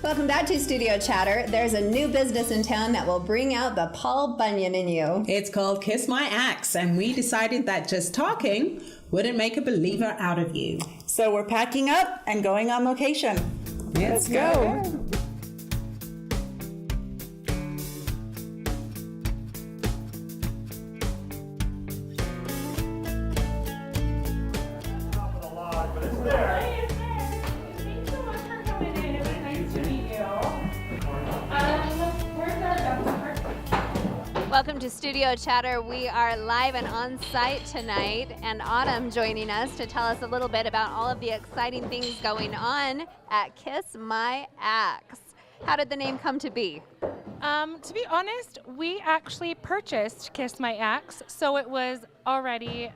Welcome back to Studio Chatter. There's a new business in town that will bring out the Paul Bunyan in you. It's called Kiss My Axe, and we decided that just talking wouldn't make a believer out of you. So we're packing up and going on location. Let's go. Welcome to Studio Chatter. We are live and on site tonight, and Autumn joining us to tell us a little bit about all of the exciting things going on at Kiss My Axe. How did the name come to be? To be honest, we actually purchased Kiss My Axe, so it was already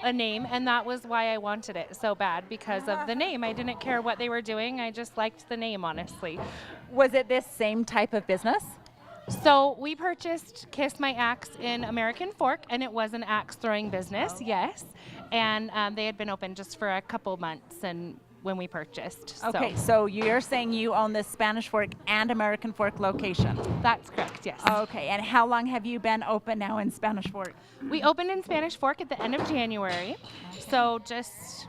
a name, and that was why I wanted it so bad, because of the name. I didn't care what they were doing, I just liked the name, honestly. Was it this same type of business? So we purchased Kiss My Axe in American Fork, and it was an axe throwing business, yes. And they had been open just for a couple months and when we purchased. Okay, so you're saying you own the Spanish Fork and American Fork location? That's correct, yes. Okay, and how long have you been open now in Spanish Fork? We opened in Spanish Fork at the end of January, so just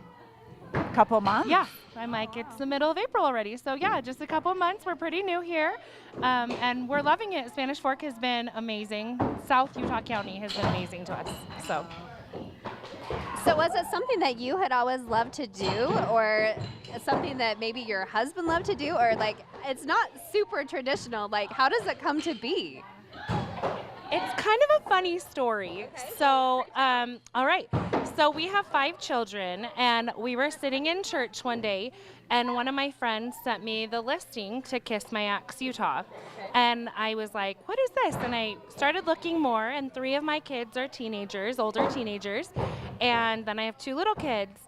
a couple months? Yeah, I'm like, it's the middle of April already. So yeah, just a couple months. We're pretty new here, and we're loving it. Spanish Fork has been amazing. South Utah County has been amazing to us. So was it something that you had always loved to do, or something that maybe your husband loved to do, or like, it's not super traditional, like how does it come to be? It's kind of a funny story. So, all right. So we have 5 children, and we were sitting in church one day, and one of my friends sent me the listing to Kiss My Axe Utah. And I was like, what is this? And I started looking more, and 3 of my kids are teenagers, older teenagers, and then I have 2 little kids.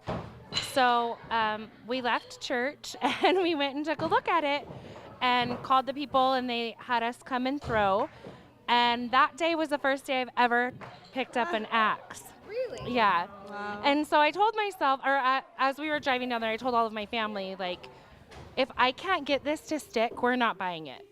So we left church, and we went and took a look at it, and called the people, and they had us come and throw. And that day was the first day I've ever picked up an axe. Really? Yeah. Wow. And so I told myself, or as we were driving down there, I told all of my family, like, if I can't get this to stick, we're not buying it.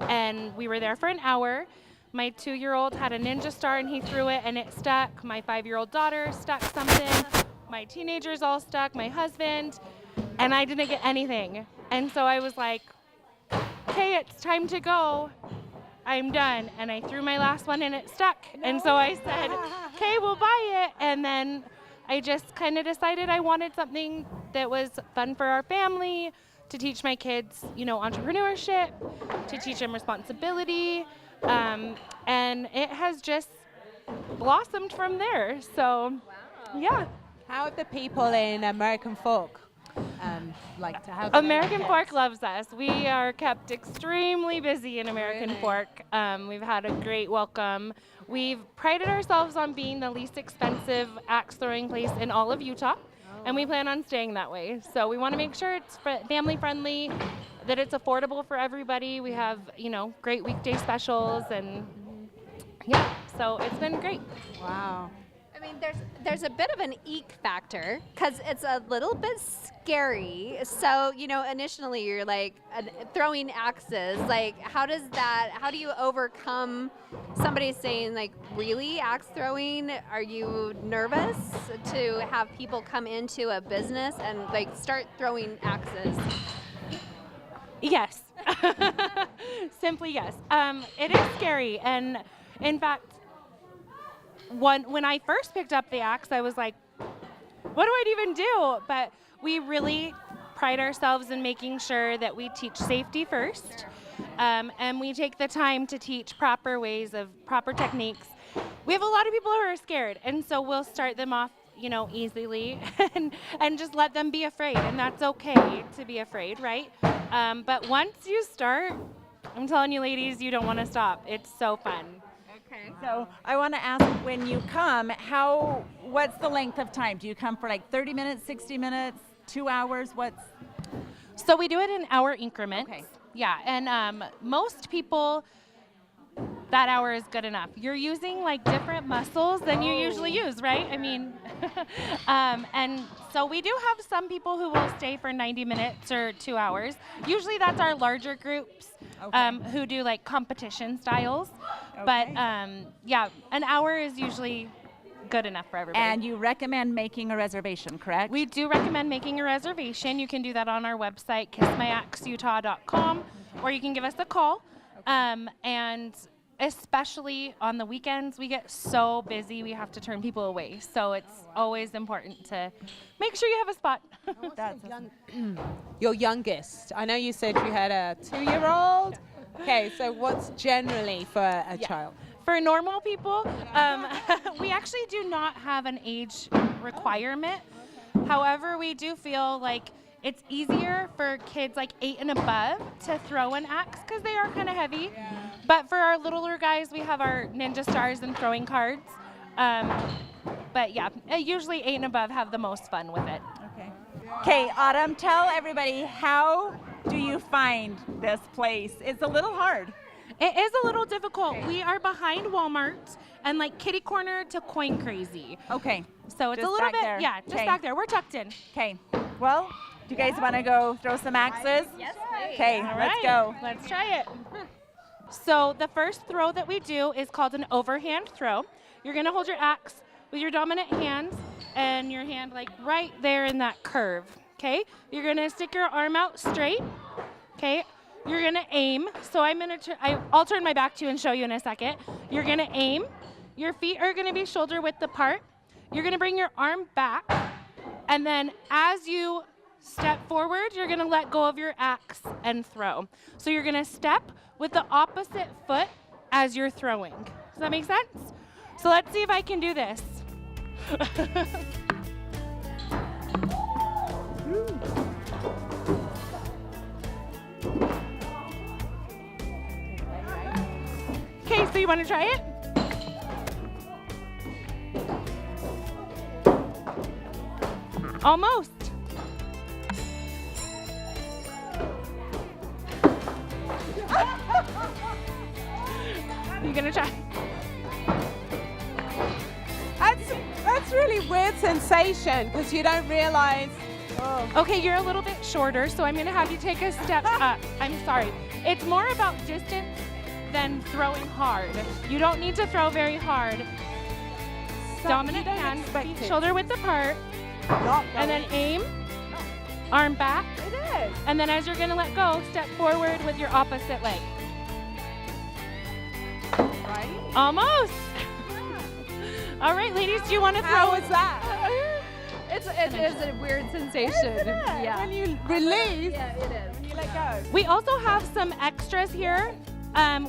And we were there for an hour. My 2-year-old had a Ninja Star, and he threw it, and it stuck. My 5-year-old daughter stuck something. My teenagers all stuck. My husband. And I didn't get anything. And so I was like, okay, it's time to go. I'm done. And I threw my last one and it stuck. No. And so I said, okay, we'll buy it. And then I just kind of decided I wanted something that was fun for our family, to teach my kids, you know, entrepreneurship, to teach them responsibility. And it has just blossomed from there. So, yeah. How have the people in American Fork like to have? American Fork loves us. We are kept extremely busy in American Fork. We've had a great welcome. We've prided ourselves on being the least expensive axe throwing place in all of Utah, and we plan on staying that way. So we want to make sure it's family friendly, that it's affordable for everybody. We have, you know, great weekday specials, and yeah, so it's been great. Wow. I mean, there's a bit of an eek factor because it's a little bit scary. So, you know, initially you're like throwing axes. Like, how do you overcome somebody saying like, really, axe throwing? Are you nervous to have people come into a business and like start throwing axes? Yes. Simply yes. It is scary. And in fact, when I first picked up the axe, I was like, what do I even do? But we really pride ourselves in making sure that we teach safety first, and we take the time to teach proper ways of proper techniques. We have a lot of people who are scared, and so we'll start them off, you know, easily and just let them be afraid, and that's okay to be afraid, right? But once you start, I'm telling you, ladies, you don't want to stop. It's so fun. Okay. So I want to ask, when you come, what's the length of time? Do you come for like 30 minutes, 60 minutes, 2 hours? So we do it in hour increments. Okay. Yeah, and most people, that hour is good enough. You're using like different muscles than you usually use, right? I mean, And so we do have some people who will stay for 90 minutes or 2 hours. Usually that's our larger groups who do like competition styles. But yeah, an hour is usually good enough for everybody. And you recommend making a reservation, correct? We do recommend making a reservation. You can do that on our website, kissmyaxutah.com, or you can give us a call. And especially on the weekends, we get so busy, we have to turn people away. So it's always important to make sure you have a spot. That's Your youngest. I know you said you had a 2-year-old. Okay, so what's generally for a child? For normal people, we actually do not have an age requirement. However, we do feel like it's easier for kids like 8 and above to throw an axe because they are kind of heavy. But for our littler guys, we have our ninja stars and throwing cards. But yeah, usually 8 and above have the most fun with it. Okay, Autumn, tell everybody, how do you find this place? It's a little hard. It is a little difficult. We are behind Walmart and like kitty corner to Coin Crazy. Okay. So it's Just a little back bit, there. yeah, just Okay. back there. We're tucked in. Okay. Well, do you guys want to go throw some axes? Yes, please. Okay, All let's right, go. Let's try it. So the first throw that we do is called an overhand throw. You're gonna hold your axe with your dominant hand and your hand like right there in that curve, okay? You're gonna stick your arm out straight, okay? You're gonna aim. So I'll turn my back to you and show you in a second. You're gonna aim. Your feet are gonna be shoulder width apart. You're gonna bring your arm back, and then as you step forward, you're gonna let go of your axe and throw. So you're gonna step with the opposite foot as you're throwing. Does that make sense? So let's see if I can do this. Okay, so you wanna try it? Almost. You gonna try? That's really weird sensation because you don't realize. Okay, you're a little bit shorter, so I'm gonna have you take a step up. I'm sorry. It's more about distance than throwing hard. You don't need to throw very hard. Dominant hand, feet shoulder width apart, and then aim, arm back, It is. and then as you're gonna let go, step forward with your opposite leg. Right? Almost. All right, ladies, do you want to throw? How was that? It is a weird sensation. Yeah. When you release, Yeah, it is. when you let go. We also have some extras here.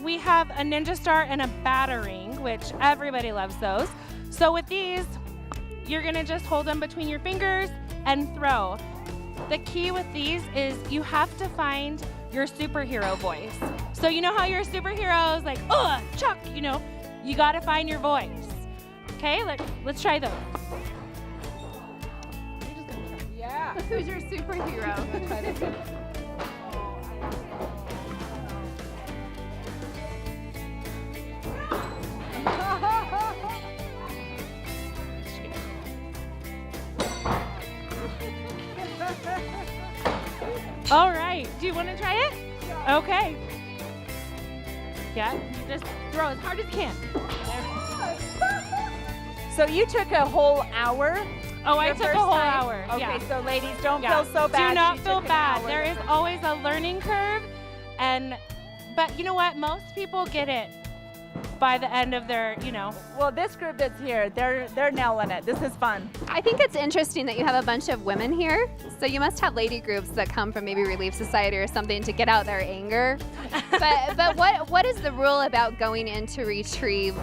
We have a ninja star and a battering, which everybody loves those. So with these, you're gonna just hold them between your fingers and throw. The key with these is you have to find your superhero voice. So you know how your superhero is like, oh, Chuck, you know, you gotta find your voice. Okay, let's try those. Yeah. Who's your superhero? All right, do you want to try it? Okay. Yeah, you just throw as hard as you can. So you took a whole hour? Oh, I your took a first whole time? hour. Okay, Yeah. so ladies, don't Yeah. feel so bad. Do not She feel took an bad. hour. There is always a learning curve, but you know what? Most people get it by the end of their, Well, this group that's here, they're nailing it. This is fun. I think it's interesting that you have a bunch of women here. So you must have lady groups that come from maybe Relief Society or something to get out their anger. but what is the rule about going in to retrieve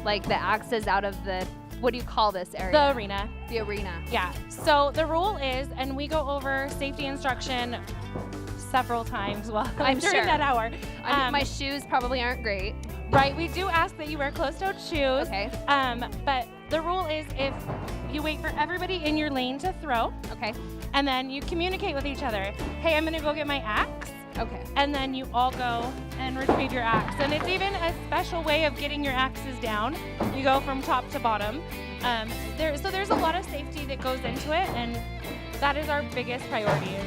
like the axes out of the, what do you call this area? the arena. The arena. Yeah. So the rule is, and we go over safety instruction several times while I'm during sure. that hour. My shoes probably aren't great. Right, we do ask that you wear closed-toed shoes. Okay. But the rule is if you wait for everybody in your lane to throw, Okay. and then you communicate with each other. Hey, I'm gonna go get my axe. Okay. and then you all go and retrieve your axe. And it's even a special way of getting your axes down. You go from top to bottom. So there's a lot of safety that goes into it, and that is our biggest priority, is,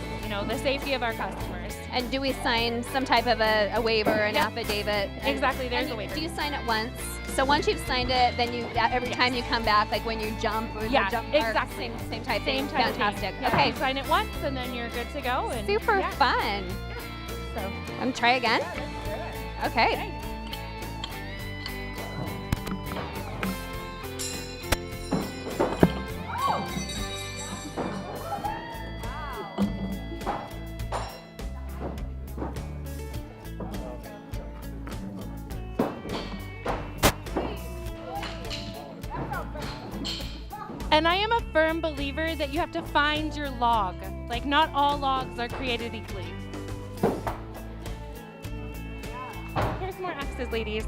the safety of our customers. And do we sign some type of a waiver, an Yep. affidavit? Exactly, there's and a waiver. Do you sign it once? So once you've signed it, then every time you come back, like when you jump or Yeah, the jump, exactly. same type Same thing. type of Fantastic. thing. Yeah, Okay. you sign it once, and then you're good to go. And Super yeah, fun. So. And try again. Okay. And I am a firm believer that you have to find your log. Like, not all logs are created equally. Here's more axes, ladies.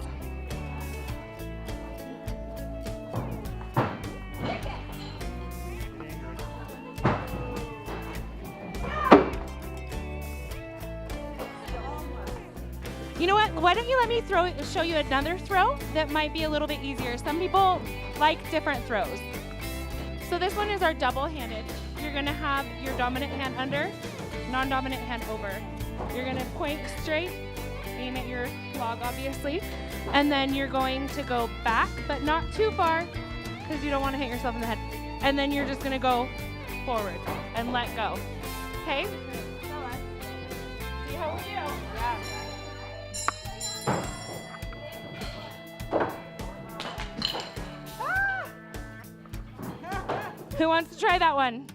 You know what? Why don't you let me show you another throw that might be a little bit easier. Some people like different throws. So this one is our double-handed. You're gonna have your dominant hand under, non-dominant hand over. You're gonna point straight, aim at your log obviously, and then you're going to go back, but not too far, because you don't want to hit yourself in the head. And then you're just gonna go forward and let go. Okay? See how we do? Yeah. Who wants to try that one?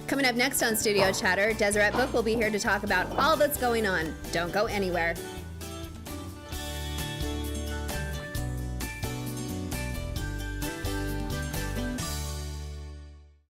Coming up next on Studio Chatter, Deseret Book will be here to talk about all that's going on. Don't go anywhere.